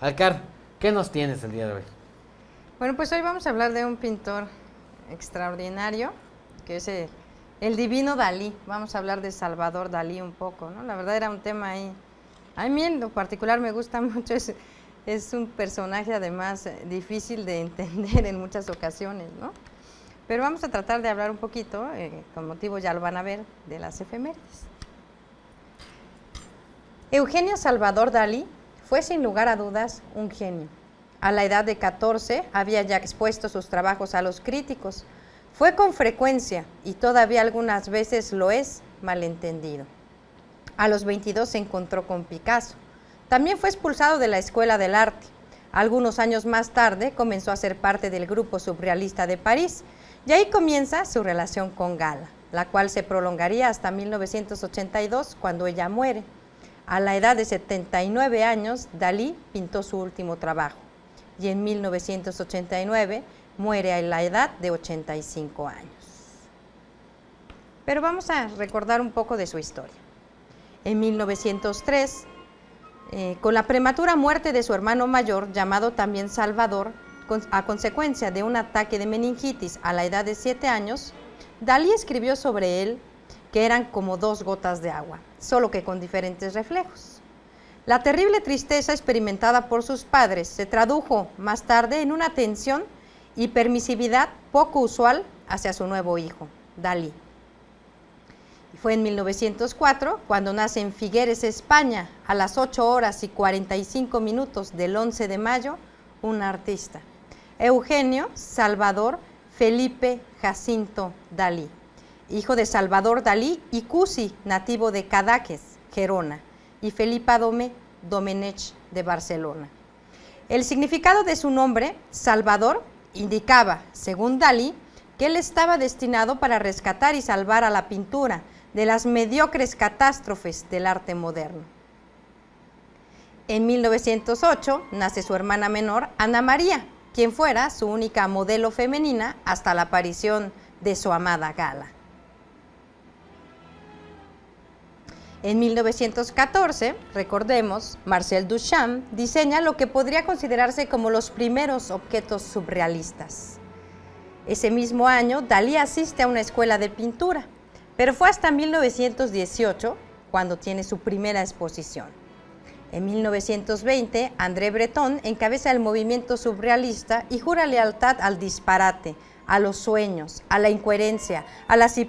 Alcar, ¿qué nos tienes el día de hoy? Bueno, pues hoy vamos a hablar de un pintor extraordinario, que es el divino Dalí. Vamos a hablar de Salvador Dalí un poco, ¿no? La verdad era un tema ahí. A mí en lo particular me gusta mucho, es un personaje además difícil de entender en muchas ocasiones, ¿no? Pero vamos a tratar de hablar un poquito, con motivo ya lo van a ver, de las efemérides. Eugenio Salvador Dalí fue sin lugar a dudas un genio. A la edad de 14 había ya expuesto sus trabajos a los críticos. Fue con frecuencia, y todavía algunas veces lo es, malentendido. A los 22 se encontró con Picasso. También fue expulsado de la Escuela del Arte. Algunos años más tarde comenzó a ser parte del grupo surrealista de París, y ahí comienza su relación con Gala, la cual se prolongaría hasta 1982, cuando ella muere. A la edad de 79 años, Dalí pintó su último trabajo, y en 1989 muere a la edad de 85 años. Pero vamos a recordar un poco de su historia. En 1903, con la prematura muerte de su hermano mayor, llamado también Salvador, a consecuencia de un ataque de meningitis a la edad de 7 años, Dalí escribió sobre él que eran como dos gotas de agua, solo que con diferentes reflejos. La terrible tristeza experimentada por sus padres se tradujo más tarde en una tensión y permisividad poco usual hacia su nuevo hijo, Dalí. Fue en 1904 cuando nace en Figueres, España, a las 8:45 del 11 de mayo, un artista, Eugenio Salvador Felipe Jacinto Dalí, hijo de Salvador Dalí y Cusi, nativo de Cadaqués, Gerona, y Felipa Domenech de Barcelona. El significado de su nombre, Salvador, indicaba, según Dalí, que él estaba destinado para rescatar y salvar a la pintura de las mediocres catástrofes del arte moderno. En 1908 nace su hermana menor, Ana María, quien fuera su única modelo femenina hasta la aparición de su amada Gala. En 1914, recordemos, Marcel Duchamp diseña lo que podría considerarse como los primeros objetos surrealistas. Ese mismo año, Dalí asiste a una escuela de pintura, pero fue hasta 1918 cuando tiene su primera exposición. En 1920, André Breton encabeza el movimiento surrealista y jura lealtad al disparate, a los sueños, a la incoherencia, a las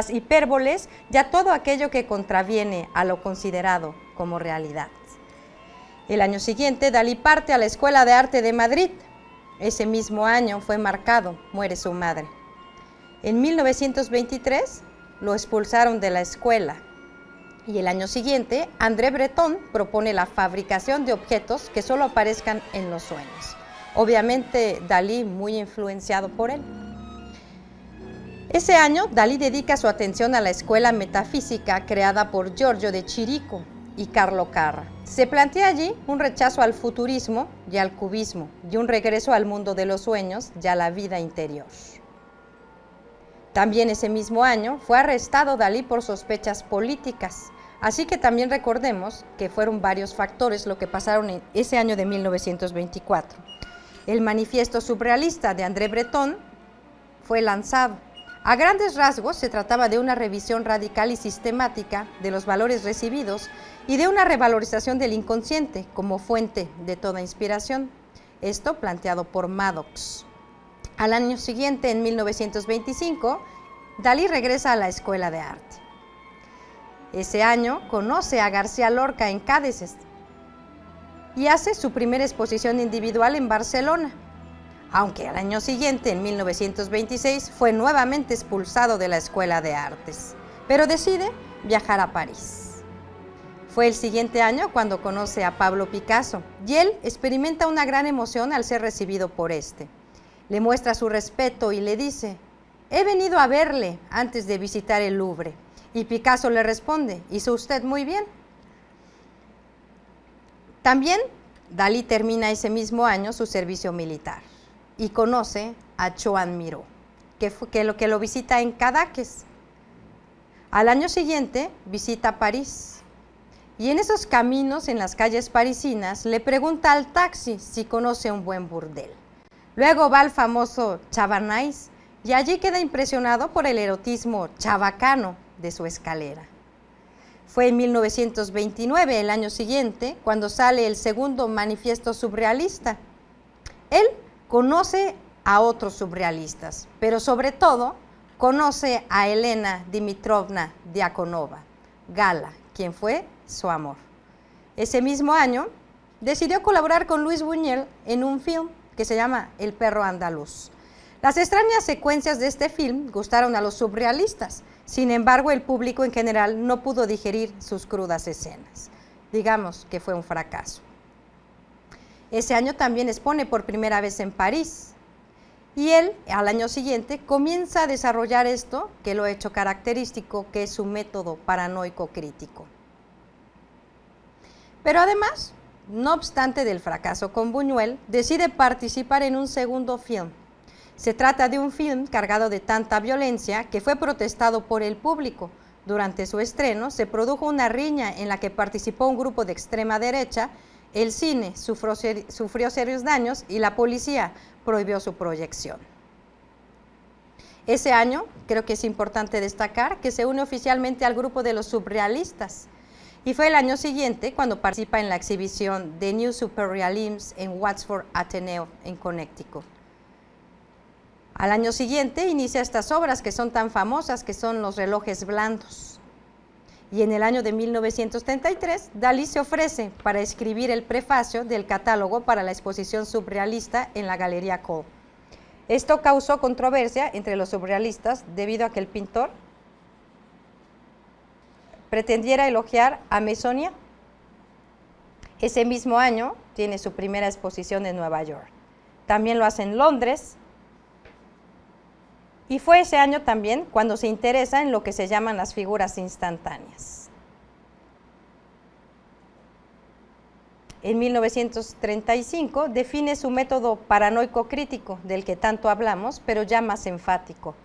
hipérboles y a todo aquello que contraviene a lo considerado como realidad. El año siguiente, Dalí parte a la Escuela de Arte de Madrid. Ese mismo año fue marcado, muere su madre. En 1923 lo expulsaron de la escuela, y el año siguiente, André Breton propone la fabricación de objetos que solo aparezcan en los sueños. Obviamente, Dalí muy influenciado por él. Ese año, Dalí dedica su atención a la escuela metafísica creada por Giorgio de Chirico y Carlo Carra. Se plantea allí un rechazo al futurismo y al cubismo, y un regreso al mundo de los sueños y a la vida interior. También ese mismo año fue arrestado Dalí por sospechas políticas, así que también recordemos que fueron varios factores lo que pasaron en ese año de 1924. El manifiesto surrealista de André Breton fue lanzado. A grandes rasgos se trataba de una revisión radical y sistemática de los valores recibidos y de una revalorización del inconsciente como fuente de toda inspiración. Esto planteado por Maddox. Al año siguiente, en 1925, Dalí regresa a la Escuela de Arte. Ese año conoce a García Lorca en Cádiz y hace su primera exposición individual en Barcelona, aunque al año siguiente, en 1926, fue nuevamente expulsado de la Escuela de Artes, pero decide viajar a París. Fue el siguiente año cuando conoce a Pablo Picasso, y él experimenta una gran emoción al ser recibido por este. Le muestra su respeto y le dice: «He venido a verle antes de visitar el Louvre». Y Picasso le responde: «Hizo usted muy bien». También Dalí termina ese mismo año su servicio militar y conoce a Joan Miró, que lo visita en Cadaqués. Al año siguiente visita París Y en esos caminos, en las calles parisinas, le pregunta al taxi si conoce un buen burdel. Luego va al famoso Chabanais y allí queda impresionado por el erotismo chabacano de su escalera. Fue en 1929, el año siguiente, cuando sale el segundo manifiesto surrealista. Él conoce a otros surrealistas, pero sobre todo conoce a Elena Dimitrovna Diakonova, Gala, quien fue su amor. Ese mismo año decidió colaborar con Luis Buñuel en un film que se llama El perro andaluz. Las extrañas secuencias de este film gustaron a los surrealistas, sin embargo el público en general no pudo digerir sus crudas escenas. Digamos que fue un fracaso. Ese año también expone por primera vez en París y él al año siguiente comienza a desarrollar esto que lo ha hecho característico, que es su método paranoico crítico. Pero además, no obstante del fracaso con Buñuel, decide participar en un segundo film. Se trata de un film cargado de tanta violencia que fue protestado por el público. Durante su estreno se produjo una riña en la que participó un grupo de extrema derecha, el cine sufrió serios daños y la policía prohibió su proyección. Ese año, creo que es importante destacar que se une oficialmente al grupo de los surrealistas. Y fue el año siguiente cuando participa en la exhibición The New Superrealism en Watford Ateneo, en Connecticut. Al año siguiente inicia estas obras que son tan famosas, que son Los relojes blandos. Y en el año de 1933, Dalí se ofrece para escribir el prefacio del catálogo para la exposición surrealista en la Galería Cole. Esto causó controversia entre los surrealistas debido a que el pintor pretendiera elogiar a Meissonier. Ese mismo año tiene su primera exposición en Nueva York. También lo hace en Londres. Y fue ese año también cuando se interesa en lo que se llaman las figuras instantáneas. En 1935 define su método paranoico crítico, del que tanto hablamos, pero ya más enfático.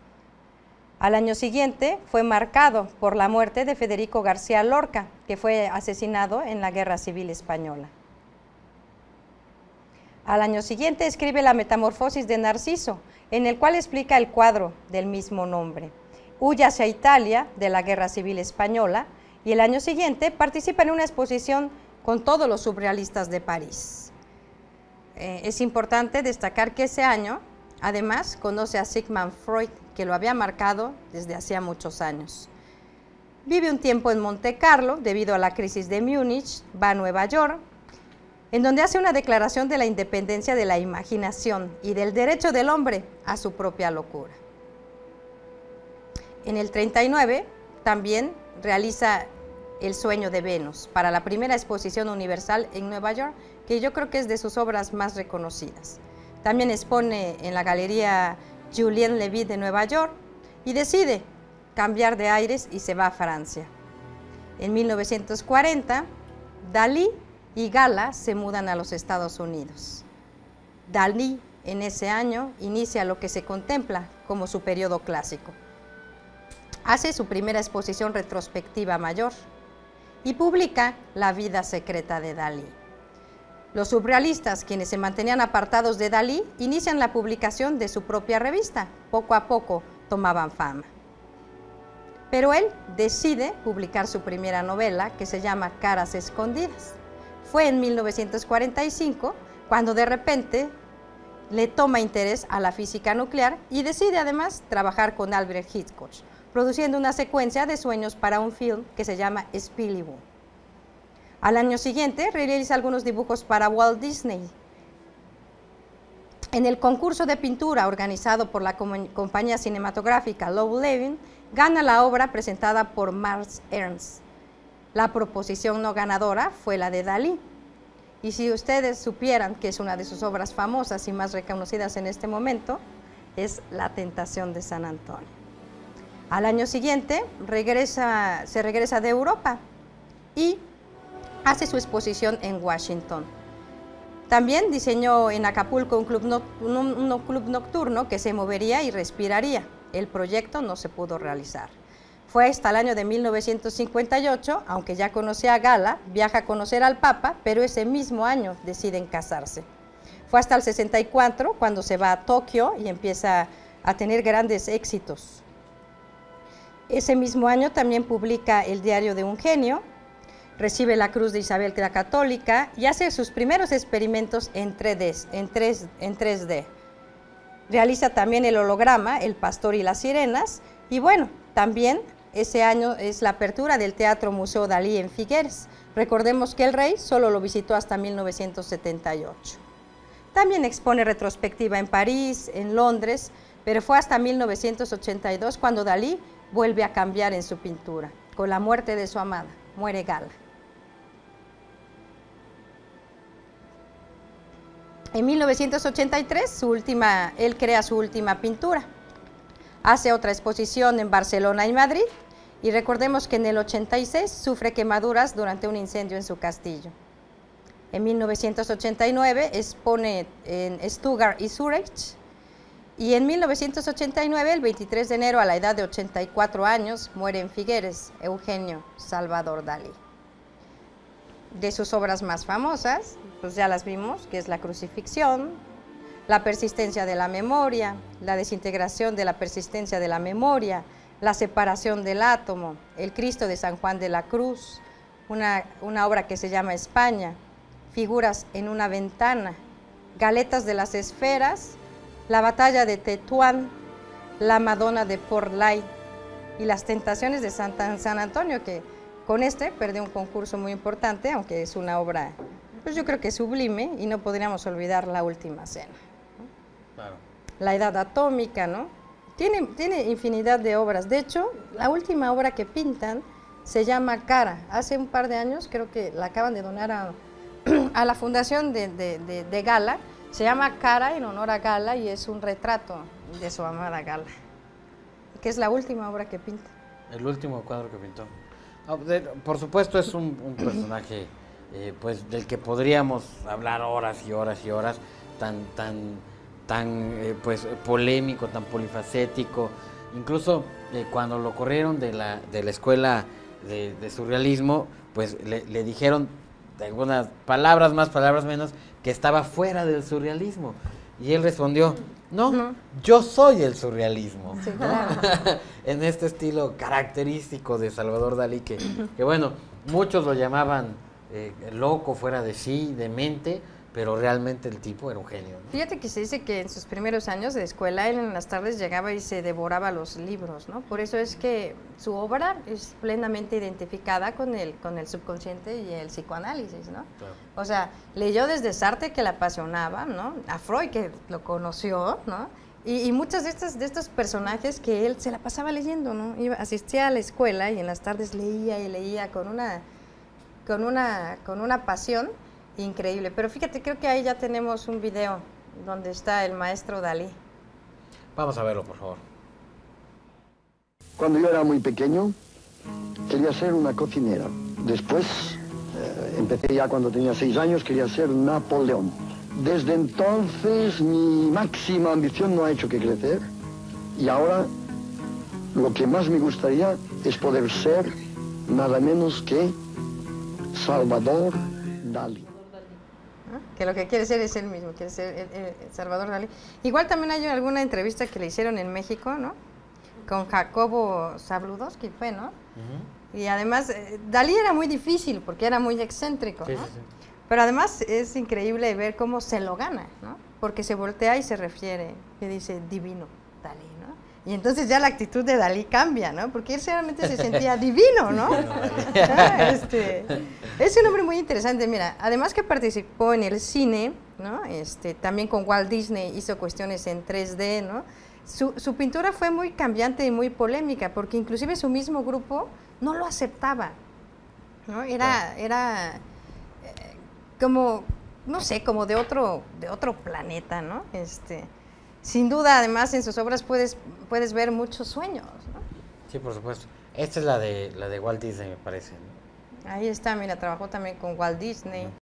Al año siguiente fue marcado por la muerte de Federico García Lorca, que fue asesinado en la Guerra Civil Española. Al año siguiente escribe La Metamorfosis de Narciso, en el cual explica el cuadro del mismo nombre. Huye hacia Italia de la Guerra Civil Española y el año siguiente participa en una exposición con todos los surrealistas de París. Es importante destacar que ese año, además, conoce a Sigmund Freud, que lo había marcado desde hacía muchos años. Vive un tiempo en Monte Carlo debido a la crisis de Múnich, va a Nueva York, en donde hace una declaración de la independencia de la imaginación y del derecho del hombre a su propia locura. En el 39 también realiza El sueño de Venus para la primera exposición universal en Nueva York, que yo creo que es de sus obras más reconocidas. También expone en la Galería Julien Levy de Nueva York y decide cambiar de aires y se va a Francia. En 1940, Dalí y Gala se mudan a los Estados Unidos. Dalí en ese año inicia lo que se contempla como su periodo clásico. Hace su primera exposición retrospectiva mayor y publica La vida secreta de Dalí. Los surrealistas, quienes se mantenían apartados de Dalí, inician la publicación de su propia revista. Poco a poco tomaban fama. Pero él decide publicar su primera novela, que se llama Caras escondidas. Fue en 1945 cuando de repente le toma interés a la física nuclear y decide además trabajar con Alfred Hitchcock, produciendo una secuencia de sueños para un film que se llama Spillable. Al año siguiente realiza algunos dibujos para Walt Disney. En el concurso de pintura organizado por la compañía cinematográfica Lowe Levin, gana la obra presentada por Max Ernst. La proposición no ganadora fue la de Dalí. Y si ustedes supieran que es una de sus obras famosas y más reconocidas en este momento, es La tentación de San Antonio. Al año siguiente se regresa de Europa y hace su exposición en Washington. También diseñó en Acapulco un club nocturno que se movería y respiraría. El proyecto no se pudo realizar. Fue hasta el año de 1958, aunque ya conocía a Gala, viaja a conocer al Papa, pero ese mismo año deciden casarse. Fue hasta el 64 cuando se va a Tokio y empieza a tener grandes éxitos. Ese mismo año también publica El diario de un genio, recibe la Cruz de Isabel la Católica y hace sus primeros experimentos en 3D. Realiza también el holograma, El pastor y las sirenas, y bueno, también ese año es la apertura del Teatro Museo Dalí en Figueres. Recordemos que el rey solo lo visitó hasta 1978. También expone retrospectiva en París, en Londres, pero fue hasta 1982 cuando Dalí vuelve a cambiar en su pintura. Con la muerte de su amada, muere Gala. En 1983, él crea su última pintura. Hace otra exposición en Barcelona y Madrid, y recordemos que en el 86 sufre quemaduras durante un incendio en su castillo. En 1989 expone en Stuttgart y Zurich, y en 1989, el 23 de enero, a la edad de 84 años, muere en Figueres Eugenio Salvador Dalí. De sus obras más famosas, pues ya las vimos, que es La crucifixión, La persistencia de la memoria, La desintegración de la persistencia de la memoria, La separación del átomo, El Cristo de San Juan de la Cruz, una obra que se llama España, Figuras en una ventana, Galetas de las esferas, La batalla de Tetuán, La Madonna de Port-Lay y Las tentaciones de San Antonio, que con perdió un concurso muy importante, aunque es una obra, pues yo creo que sublime, y no podríamos olvidar La última cena, ¿no? Claro. La edad atómica, ¿no? Tiene infinidad de obras. De hecho, la última obra que pintan se llama Cara. Hace un par de años creo que la acaban de donar a la fundación de Gala. Se llama Cara en honor a Gala y es un retrato de su amada Gala, que es la última obra que pinta. El último cuadro que pintó. Por supuesto es un personaje pues del que podríamos hablar horas y horas y horas, tan pues polémico, tan polifacético. Incluso cuando lo corrieron de la escuela de surrealismo, pues le dijeron, de algunas palabras más, palabras menos, que estaba fuera del surrealismo. Y él respondió, no, yo soy el surrealismo, sí, ¿no? Claro. En este estilo característico de Salvador Dalí, que bueno, muchos lo llamaban loco, fuera de sí, demente, pero realmente el tipo era un genio, ¿no? Fíjate que se dice que en sus primeros años de escuela, él en las tardes llegaba y se devoraba los libros, ¿no? Por eso es que su obra es plenamente identificada con el subconsciente y el psicoanálisis, ¿no? Claro. O sea, leyó desde Sartre, que le apasionaba, ¿no? A Freud, que lo conoció, ¿no? Y muchos de estos personajes que él se la pasaba leyendo, ¿no? Asistía a la escuela y en las tardes leía y leía con una pasión increíble. Pero fíjate, creo que ahí ya tenemos un video donde está el maestro Dalí. Vamos a verlo, por favor. Cuando yo era muy pequeño, quería ser una cocinera. Después, empecé ya cuando tenía 6 años, quería ser Napoleón. Desde entonces, mi máxima ambición no ha hecho que crecer. Y ahora, lo que más me gustaría es poder ser nada menos que Salvador Dalí. Que lo que quiere ser es él mismo, quiere ser Salvador Dalí. Igual también hay alguna entrevista que le hicieron en México, ¿no? Con Jacobo Zabludovsky fue, ¿no? Y además, Dalí era muy difícil porque era muy excéntrico, ¿no? Sí, sí, sí. Pero además es increíble ver cómo se lo gana, ¿no? Porque se voltea y se refiere, que dice divino Dalí, ¿no? Y entonces ya la actitud de Dalí cambia, ¿no? Porque él realmente se sentía divino, ¿no? Es un hombre muy interesante, mira, además que participó en el cine, ¿no? También con Walt Disney hizo cuestiones en 3D, ¿no? Su pintura fue muy cambiante y muy polémica, porque inclusive su mismo grupo no lo aceptaba, ¿no? Era como, no sé, como de otro planeta, ¿no? Sin duda, además, en sus obras puedes ver muchos sueños, ¿no? Sí, por supuesto. Esta es la de Walt Disney, me parece, ¿no? Ahí está, mira, trabajó también con Walt Disney.